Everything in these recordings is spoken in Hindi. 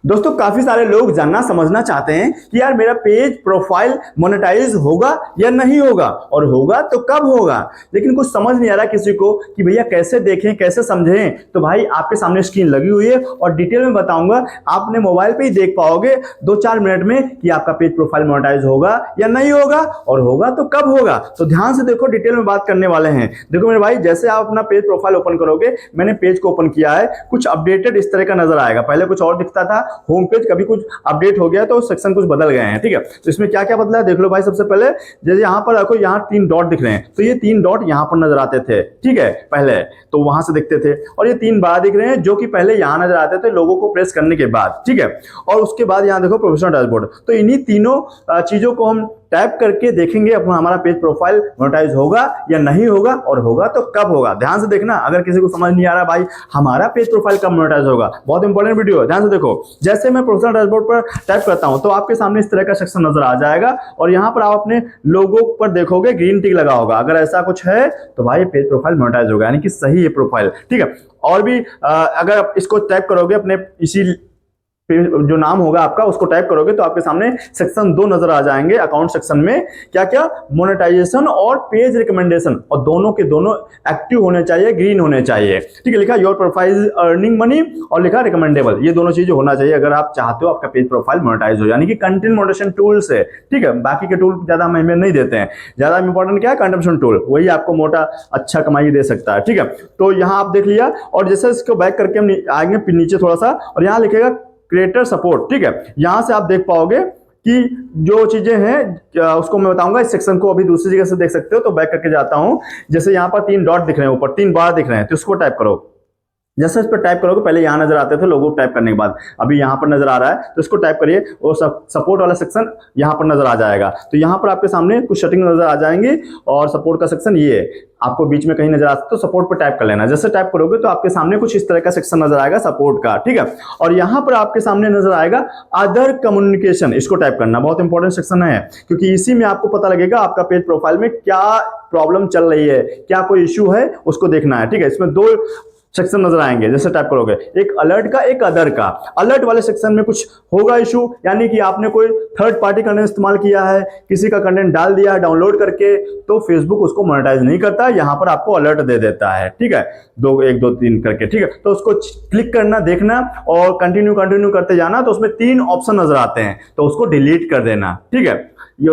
दोस्तों काफी सारे लोग जानना समझना चाहते हैं कि यार मेरा पेज प्रोफाइल मोनेटाइज होगा या नहीं होगा, और होगा तो कब होगा। लेकिन कुछ समझ नहीं आ रहा किसी को कि भैया कैसे देखें कैसे समझें। तो भाई आपके सामने स्क्रीन लगी हुई है और डिटेल में बताऊंगा, आप अपने मोबाइल पे ही देख पाओगे 2-4 मिनट में कि आपका पेज प्रोफाइल मोनेटाइज होगा या नहीं होगा, और होगा तो कब होगा। तो ध्यान से देखो, डिटेल में बात करने वाले हैं। देखो मेरे भाई, जैसे आप अपना पेज प्रोफाइल ओपन करोगे, मैंने पेज को ओपन किया है, कुछ अपडेटेड इस तरह का नजर आएगा। पहले कुछ और दिखता था होम पेज, कभी कुछ अपडेट हो गया तो सेक्शन कुछ बदल गए हैं। ठीक है, तो इसमें क्या क्या बदला है देख लो भाई। सबसे पहले जैसे यहां पर देखो, यहां 3 डॉट दिख रहे हैं, तो ये 3 डॉट यहां पर नजर आते थे। ठीक है, पहले तो वहां से दिखते थे, और ये 3 बार दिख रहे हैं जो कि पहले यहां नजर आते थे लोगों को प्रेस करने के बाद। ठीक है, और उसके बाद यहां देखो प्रोफेशनल डैशबोर्ड। तो इन्हीं तीनों चीजों को हम टैप करके देखेंगे अपना हमारा पेज प्रोफाइल मोनेटाइज होगा या नहीं होगा, और होगा तो कब होगा। ध्यान से देखना, अगर किसी को समझ नहीं आ रहा भाई हमारा पेज प्रोफाइल कब मोनेटाइज होगा, बहुत इंपॉर्टेंट वीडियो है, ध्यान से देखो। जैसे मैं प्रोफेशनल डैशबोर्ड पर टैप करता हूं तो आपके सामने इस तरह का सेक्शन नजर आ जाएगा, और यहां पर आप अपने लोगो पर देखोगे ग्रीन टिक लगा होगा। अगर ऐसा कुछ है तो भाई पेज प्रोफाइल मोनेटाइज होगा, यानी कि सही है प्रोफाइल। ठीक है, और भी अगर आप इसको टैप करोगे अपने इसी जो नाम होगा आपका उसको टाइप करोगे तो आपके सामने सेक्शन 2 नजर आ जाएंगे। अकाउंट सेक्शन में क्या क्या, मोनेटाइजेशन और पेज रिकमेंडेशन, और दोनों के दोनों एक्टिव होने चाहिए, ग्रीन होने चाहिए। ठीक है, लिखा योर प्रोफाइल अर्निंग मनी और लिखा रिकमेंडेबल, ये दोनों चीजें होना चाहिए अगर आप चाहते हो आपका पेज प्रोफाइल मोनेटाइज हो, यानी कि कंटेंट मॉडरेशन टूल से। ठीक है, बाकी के टूल ज्यादा हम अहमियत नहीं देते हैं, ज्यादा इंपॉर्टेंट क्या है कंटेंट मॉडरेशन टूल, वही आपको मोटा अच्छा कमाई दे सकता है। ठीक है, तो यहां आप देख लिया, और जैसे इसको बैक करके हम आएंगे नीचे थोड़ा सा, और यहां लिखेगा क्रिएटर सपोर्ट। ठीक है, यहां से आप देख पाओगे कि जो चीजें हैं उसको मैं बताऊंगा। इस सेक्शन को अभी दूसरी जगह से देख सकते हो, तो बैक करके जाता हूं। जैसे यहां पर 3 डॉट दिख रहे हैं, ऊपर 3 बार दिख रहे हैं, तो इसको टाइप करो। जैसे इस पर टाइप करोगे, पहले यहां नजर आते थे लोगो टाइप करने के बाद, अभी यहां पर नजर आ रहा है, तो इसको टाइप करिए, वो सपोर्ट वाला सेक्शन यहां पर नजर आ जाएगा। तो यहां पर आपके सामने कुछ सेटिंग नजर आ जाएंगी, और सपोर्ट का सेक्शन ये आपको बीच में कहीं नजर आता है, तो सपोर्ट पर टाइप कर लेना। जैसे टाइप करोगे तो आपके सामने कुछ इस तरह का सेक्शन नजर आएगा सपोर्ट का। ठीक है, और यहां पर आपके सामने नजर आएगा अदर कम्युनिकेशन, इसको टाइप करना, बहुत इंपॉर्टेंट सेक्शन है, क्योंकि इसी में आपको पता लगेगा आपका पेज प्रोफाइल में क्या प्रॉब्लम चल रही है, क्या कोई इश्यू है, उसको देखना है। ठीक है, इसमें 2 सेक्शन नजर आएंगे, जैसे टाइप करोगे, एक अलर्ट का एक अदर का। अलर्ट वाले सेक्शन में कुछ होगा इशू, यानी कि आपने कोई थर्ड पार्टी कंटेंट इस्तेमाल किया है, किसी का कंटेंट डाल दिया है डाउनलोड करके, तो फेसबुक उसको मोनेटाइज नहीं करता, यहां पर आपको अलर्ट दे देता है। ठीक है, 1 2 3 करके। ठीक है, तो उसको क्लिक करना, देखना, और कंटिन्यू कंटिन्यू करते जाना, तो उसमें 3 ऑप्शन नजर आते हैं, तो उसको डिलीट कर देना। ठीक है,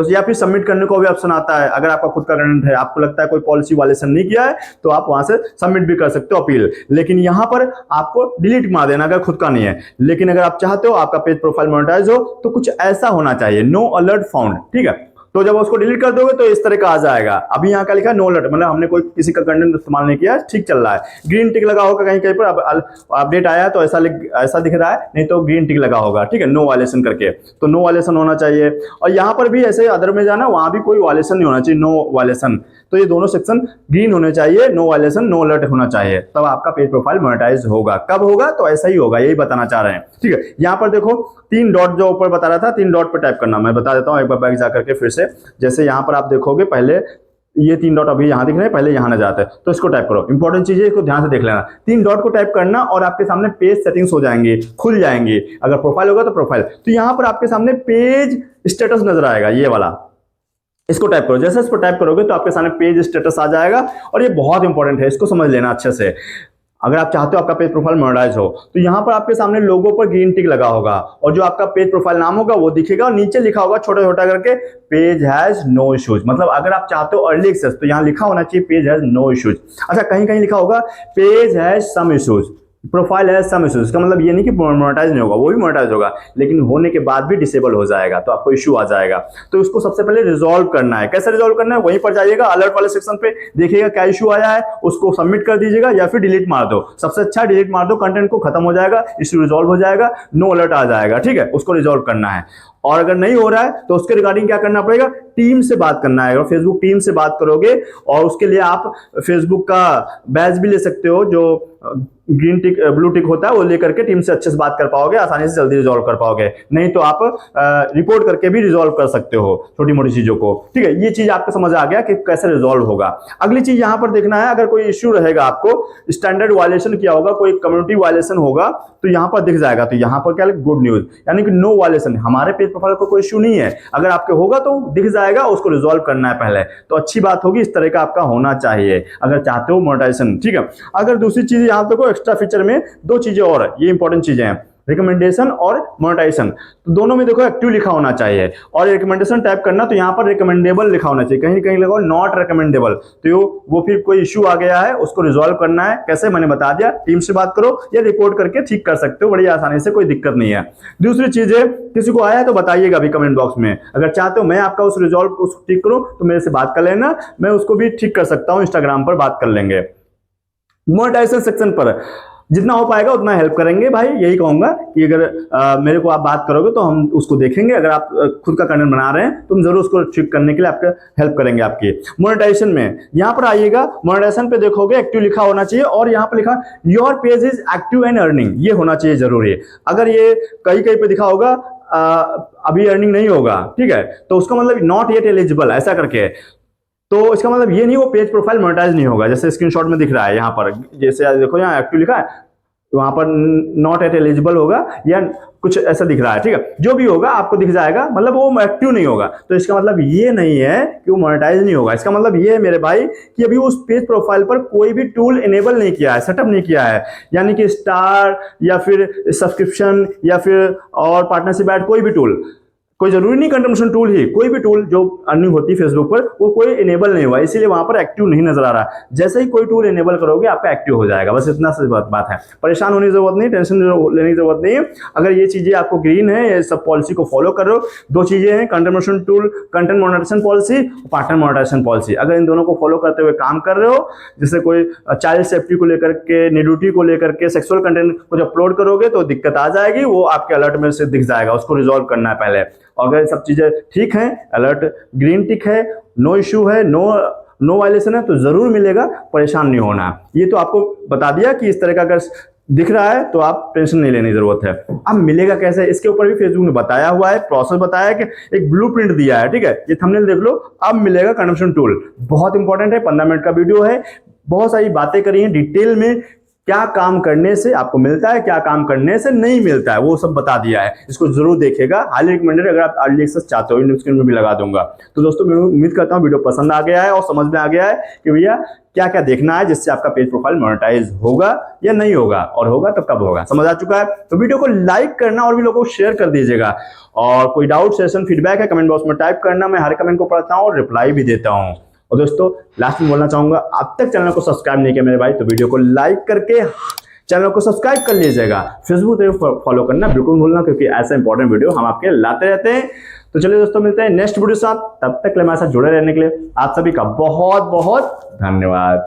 या फिर सबमिट करने को भी ऑप्शन आता है। अगर आपका खुद का कंटेंट है, आपको लगता है कोई पॉलिसी वायलेशन नहीं किया है, तो आप वहां से सबमिट भी कर सकते हो अपील, लेकिन यहां पर आपको डिलीट मार देना अगर खुद का नहीं है। लेकिन अगर आप चाहते हो आपका पेज प्रोफाइल मोनेटाइज हो, तो कुछ ऐसा होना चाहिए, नो अलर्ट फाउंड। ठीक है, तो जब उसको डिलीट कर दोगे तो इस तरह का आ जाएगा। अभी यहाँ का लिखा है नो अलर्ट, मतलब हमने कोई किसी का कंटेंट इस्तेमाल नहीं किया, ठीक चल रहा है। ग्रीन टिक लगा होगा कहीं कहीं पर, अब अपडेट आया तो ऐसा दिख रहा है, नहीं तो ग्रीन टिक लगा होगा। ठीक है, नो वायलेशन करके, तो नो वायलेशन होना चाहिए। और यहाँ पर भी ऐसे अदर में जाना, वहां भी कोई वायलेशन नहीं होना चाहिए, नो वायलेशन। तो ये दोनों सेक्शन ग्रीन होने चाहिए, नो वायलेशन नो अलर्ट होना चाहिए, तब आपका पेज प्रोफाइल मोनेटाइज होगा। कब होगा, तो ऐसा ही होगा, यही बताना चाह रहे हैं। ठीक है, यहाँ पर देखो 3 डॉट जो ऊपर बता रहा था, 3 डॉट पर टाइप करना, मैं बता देता हूँ एक बार बैक जाकर के फिर से। जैसे यहाँ पर आप देखोगे, पहले ये 3 डॉट अभी यहां दिख रहे हैं, पहले यहां न जाते हैं, तो इसको टाइप करो। इंपॉर्टेंट चीज है, इसको ध्यान से देख लेना। 3 डॉट को टाइप करना और आपके सामने पेज सेटिंग्स हो जाएंगे, खुल जाएंगे। अगर प्रोफाइल होगा तो प्रोफाइल, तो यहां पर आपके सामने पेज स्टेटस नजर आएगा, ये वाला, इसको टाइप करो। जैसे इसको टाइप करोगे तो आपके सामने पेज स्टेटस आ जाएगा, और ये बहुत इंपॉर्टेंट है, इसको समझ लेना अच्छे से। अगर आप चाहते हो आपका पेज प्रोफाइल मोनेटाइज हो, तो यहां पर आपके सामने लोगो पर ग्रीन टिक लगा होगा, और जो आपका पेज प्रोफाइल नाम होगा वो दिखेगा, और नीचे लिखा होगा छोटा छोटा करके पेज हैज नो इश्यूज। मतलब अगर आप चाहते हो अर्ली एक्सेस, तो यहां लिखा होना चाहिए पेज हैज नो इश्यूज। अच्छा, कहीं कहीं लिखा होगा page has some issues, profile है सम इश्यूज। इसका मतलब ये नहीं कि मोनेटाइज नहीं होगा, वो भी मोनेटाइज होगा, लेकिन होने के बाद भी डिसेबल हो जाएगा, तो आपको इश्यू आ जाएगा। तो इसको सबसे पहले रिजॉल्व करना है। कैसे रिजॉल्व करना है, वहीं पर जाइएगा अलर्ट वाले सेक्शन पे, देखिएगा क्या इश्यू आया है, उसको सबमिट कर दीजिएगा, या फिर डिलीट मार दो। सबसे अच्छा डिलीट मार दो, कंटेंट को खत्म हो जाएगा, इश्यू रिजॉल्व हो जाएगा, नो अलर्ट आ जाएगा। ठीक है, उसको रिजॉल्व करना है। और अगर नहीं हो रहा है तो उसके रिगार्डिंग क्या करना पड़ेगा, टीम से बात करना है। अगर फेसबुक टीम से बात करोगे, और उसके लिए आप फेसबुक का बैच भी ले सकते हो, जो ग्रीन टिक ब्लू टिक होता है वो लेकर के टीम से अच्छे से बात कर पाओगे, आसानी से जल्दी रिजॉल्व कर पाओगे। नहीं तो आप रिपोर्ट करके भी रिजॉल्व कर सकते हो छोटी मोटी चीजों को। ठीक है, ये चीज आपको समझ आ गया कि कैसे रिजॉल्व होगा। अगली चीज यहां पर देखना है, अगर कोई इश्यू रहेगा, आपको स्टैंडर्ड वायलेशन किया होगा, कोई कम्युनिटी वायलेशन होगा तो यहां पर दिख जाएगा। तो यहां पर क्या है, गुड न्यूज, यानी कि नो वायलेशन, हमारे पेज प्रोफाइल पर कोई इश्यू नहीं है। अगर आपके होगा तो दिख जाएगा, उसको रिजॉल्व करना है पहले, तो अच्छी बात होगी। इस तरह का आपका होना चाहिए अगर चाहते हो मोनेटाइजेशन। ठीक है, अगर दूसरी चीज यहां देखो, एक्स्ट्रा फीचर में दो चीजें और है, ये इंपॉर्टेंट चीजें हैं, रिकमेंडेशन और मोनेटाइजेशन। तो दोनों में देखो एक्टिव लिखा होना चाहिए, और रिकमेंडेशन टाइप करना तो यहाँ पर रिकमेंडेबल लिखा होना चाहिए, कहीं कहीं लगाओ नॉट रिकमेंडेबल, तो वो फिर कोई इश्यू आ गया है उसको रिजॉल्व करना है। कैसे, मैंने बता दिया, टीम से बात करो या रिपोर्ट करके ठीक कर सकते हो बड़ी आसानी से, कोई दिक्कत नहीं है। दूसरी चीज है, किसी को आया है तो बताइएगा भी कमेंट बॉक्स में, अगर चाहते हो मैं आपका उस रिजॉल्व उसको ठीक करूं तो मेरे से बात कर लेना, मैं उसको भी ठीक कर सकता हूं, इंस्टाग्राम पर बात कर लेंगे। मोनेटाइजेशन सेक्शन पर जितना हो पाएगा उतना हेल्प करेंगे भाई, यही कहूंगा कि अगर मेरे को आप बात करोगे तो हम उसको देखेंगे। अगर आप खुद का कंटेंट बना रहे हैं तो हम जरूर उसको ठीक करने के लिए आपका हेल्प करेंगे आपकी। मोनेटाइजेशन में यहां पर आइएगा, मोनेटाइजेशन पे देखोगे एक्टिव लिखा होना चाहिए, और यहां पर लिखा your page is active and earning, ये होना चाहिए जरूरी। अगर ये कहीं कहीं पे दिखा होगा अभी अर्निंग नहीं होगा, ठीक है, तो उसका मतलब नॉट येट एलिजिबल ऐसा करके, तो इसका मतलब ये नहीं वो पेज प्रोफाइल मोनेटाइज नहीं होगा। जैसे स्क्रीनशॉट में दिख रहा है यहाँ पर, जैसे देखो यहाँ एक्टिव लिखा है तो वहां पर नॉट एट एलिजिबल होगा या कुछ ऐसा दिख रहा है। ठीक है, जो भी होगा आपको दिख जाएगा, मतलब वो एक्टिव नहीं होगा। तो इसका मतलब ये नहीं है कि वो मोनेटाइज नहीं होगा, इसका मतलब ये है मेरे भाई कि अभी उस पेज प्रोफाइल पर कोई भी टूल इनेबल नहीं किया है, सेटअप नहीं किया है, यानी कि स्टार या फिर सब्सक्रिप्शन या फिर और पार्टनरशिप ऐड, कोई भी टूल, कोई जरूरी नहीं कंट्रीब्यूशन टूल ही, कोई भी टूल जो अर्निंग होती है फेसबुक पर वो कोई इनेबल नहीं हुआ, इसीलिए वहां पर एक्टिव नहीं नजर आ रहा। जैसे ही कोई टूल इनेबल करोगे आपका एक्टिव हो जाएगा, बस इतना सी बात है। परेशान होने की जरूरत नहीं, टेंशन लेने की जरूरत नहीं है। अगर ये चीजें आपको ग्रीन है, ये सब पॉलिसी को फॉलो कर रहे हो, दो चीजें हैं, contribution tool, content monetization policy, partner monetization policy, अगर इन दोनों को फॉलो करते हुए काम कर रहे हो, जैसे कोई चाइल्ड सेफ्टी को लेकर के, न्यूडिटी को लेकर के, सेक्सुअल कंटेंट कुछ अपलोड करोगे तो दिक्कत आ जाएगी, वो आपके अलर्ट में से दिख जाएगा, उसको रिजॉल्व करना है पहले। अगर सब चीजें ठीक हैं, अलर्ट ग्रीन टिक है, नो इश्यू है, नो वायलेशन है, तो जरूर मिलेगा, परेशान नहीं होना। ये तो आपको बता दिया कि इस तरह का अगर दिख रहा है तो आप टेंशन नहीं लेने की जरूरत है। अब मिलेगा कैसे, इसके ऊपर भी फेसबुक ने बताया हुआ है, प्रोसेस बताया है कि एक ब्लूप्रिंट दिया है। ठीक है, ये थंबनेल देख लो, अब मिलेगा कंट्रीब्यूशन टूल, बहुत इंपॉर्टेंट है, 15 मिनट का वीडियो है, बहुत सारी बातें करी हैं डिटेल में, क्या काम करने से आपको मिलता है, क्या काम करने से नहीं मिलता है, वो सब बता दिया है। इसको जरूर देखिएगा, हाईली रिकमेंडेड, अगर आप अर्ली एक्सेस चाहते हो, स्क्रीन में भी लगा दूंगा। तो दोस्तों मैं उम्मीद करता हूँ वीडियो पसंद आ गया है और समझ में आ गया है कि भैया क्या क्या देखना है जिससे आपका पेज प्रोफाइल मोनेटाइज होगा या नहीं होगा, और होगा तो कब होगा, समझ आ चुका है। तो वीडियो को लाइक करना और भी लोगों को शेयर कर दीजिएगा, और कोई डाउट, सेशन, फीडबैक है कमेंट बॉक्स में टाइप करना, मैं हर कमेंट को पढ़ता हूँ और रिप्लाई भी देता हूँ। और दोस्तों लास्ट में बोलना चाहूंगा, अब तक चैनल को सब्सक्राइब नहीं किया मेरे भाई, तो वीडियो को लाइक करके चैनल को सब्सक्राइब कर लीजिएगा, फेसबुक पे फॉलो करना बिल्कुल भूलना, क्योंकि ऐसा इंपॉर्टेंट वीडियो हम आपके लाते रहते हैं। तो चलिए दोस्तों, मिलते हैं नेक्स्ट वीडियो साथ, तब तक हमारे साथ जुड़े रहने के लिए आप सभी का बहुत बहुत धन्यवाद।